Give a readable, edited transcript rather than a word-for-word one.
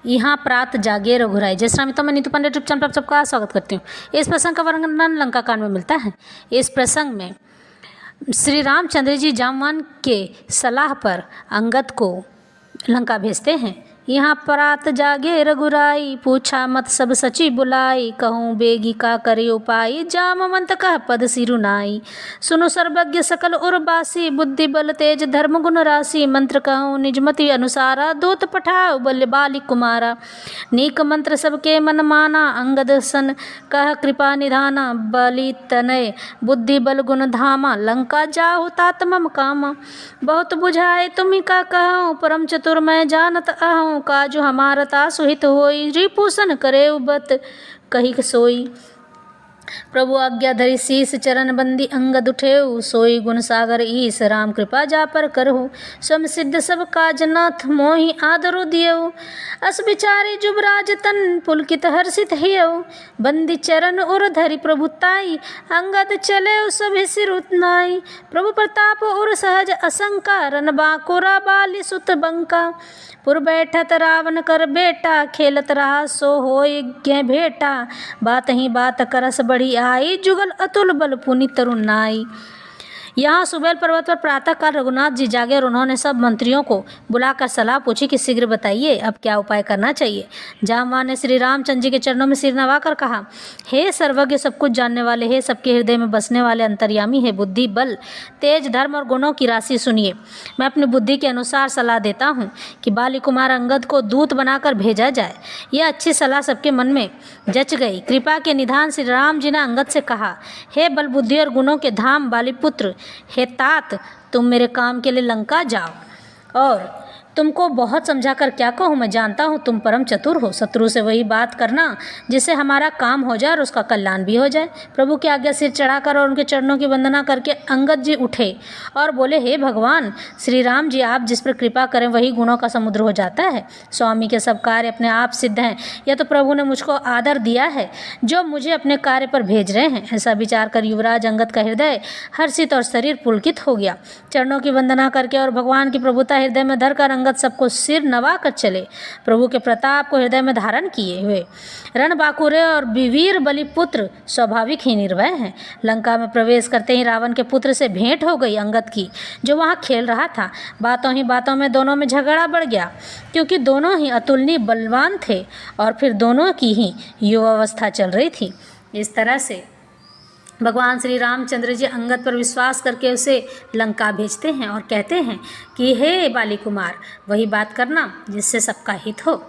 यहाँ प्रात जागे रघुराई। जय श्री राम। तो मैं नीतू पांडे यूट्यूब चैनल पर सबका स्वागत करती हूँ। इस प्रसंग का वर्णन लंका कांड में मिलता है। इस प्रसंग में श्री रामचंद्र जी जामवान के सलाह पर अंगद को लंका भेजते हैं। यहाँ प्रात जागे रघुराई, पूछा मत सब सची बुलाई, कहूँ बेगी का करे उपाय, जामवंत कह पद सिरु नाई। सुनु सर्वज्ञ सकल उर्वासी, बुद्धि बल तेज धर्म गुण राशि, मंत्र कहूँ निजमति अनुसारा, दूत पठाओ बल्य बालिक कुमारा। नीक मंत्र सबके मन माना, अंगद सन कह कृपा निधाना, बलि तनय बुद्धि बल गुण धामा, लंका जाहु तात मम कामा। बहुत बुझाए तुम्ही का कहूँ, परम चतुर मैं जानत आहूँ, काजु हमारा तासु हित होई, रिपुसन करे उबत कही सोई। प्रभु आज्ञा धरि शीस चरण बंदी, अंगद उठेऊ सोई गुण सागर ईस, राम कृपा जा पर करहु, स्वम सिद्ध सब काज नाथ मोहि आदरु दियऊ। अस विचारी जुबराज तन, पुलकित हर्षित हियऊ, बंदी चरण उर धरि प्रभुताई, अंगद चले सभि सिर उतनाई। प्रभु प्रताप उर सहज असंका, रन बांकुरा बाली सुत बंका। पुर बैठत रावण कर बेटा, खेलत रहा सो होय ज्ञ भेटा, बात ही बात करस बढ़ी आई, जुगल अतुल बल पुनि तरुण नाई। यहाँ सुबेल पर्वत पर प्रातःकाल रघुनाथ जी जागे और उन्होंने सब मंत्रियों को बुलाकर सलाह पूछी कि शीघ्र बताइए अब क्या उपाय करना चाहिए। जामवान ने श्री रामचंद्र जी के चरणों में सिर नवाकर कहा, हे सर्वज्ञ सब कुछ जानने वाले, हे सबके हृदय में बसने वाले अंतर्यामी, है बुद्धि बल तेज धर्म और गुणों की राशि सुनिए। मैं अपनी बुद्धि के अनुसार सलाह देता हूँ कि बाली कुमार अंगद को दूत बनाकर भेजा जाए। यह अच्छी सलाह सबके मन में जच गई। कृपा के निधान श्री राम जी ने अंगद से कहा, हे बल बुद्धि और गुणों के धाम बालीपुत्र, हे तात, तुम मेरे काम के लिए लंका जाओ। और तुमको बहुत समझाकर क्या कहूँ, मैं जानता हूँ तुम परम चतुर हो। शत्रु से वही बात करना जिससे हमारा काम हो जाए और उसका कल्याण भी हो जाए। प्रभु की आज्ञा सिर चढ़ाकर और उनके चरणों की वंदना करके अंगद जी उठे और बोले, हे भगवान श्री राम जी, आप जिस पर कृपा करें वही गुणों का समुद्र हो जाता है। स्वामी के सब कार्य अपने आप सिद्ध हैं। यह तो प्रभु ने मुझको आदर दिया है जो मुझे अपने कार्य पर भेज रहे हैं। ऐसा विचार कर युवराज अंगद का हृदय हर्षित और शरीर पुलकित हो गया। चरणों की वंदना करके और भगवान की प्रभुता हृदय में धरकर अंगद सबको सिर नवा कर चले। प्रभु के प्रताप को हृदय में धारण किए हुए रण बांकुरे और वीर बलि पुत्र स्वाभाविक ही निर्भय हैं। लंका में प्रवेश करते ही रावण के पुत्र से भेंट हो गई अंगद की, जो वहाँ खेल रहा था। बातों ही बातों में दोनों में झगड़ा बढ़ गया, क्योंकि दोनों ही अतुलनीय बलवान थे और फिर दोनों की ही युवावस्था चल रही थी। इस तरह से भगवान श्री रामचंद्र जी अंगद पर विश्वास करके उसे लंका भेजते हैं और कहते हैं कि हे बाली कुमार, वही बात करना जिससे सबका हित हो।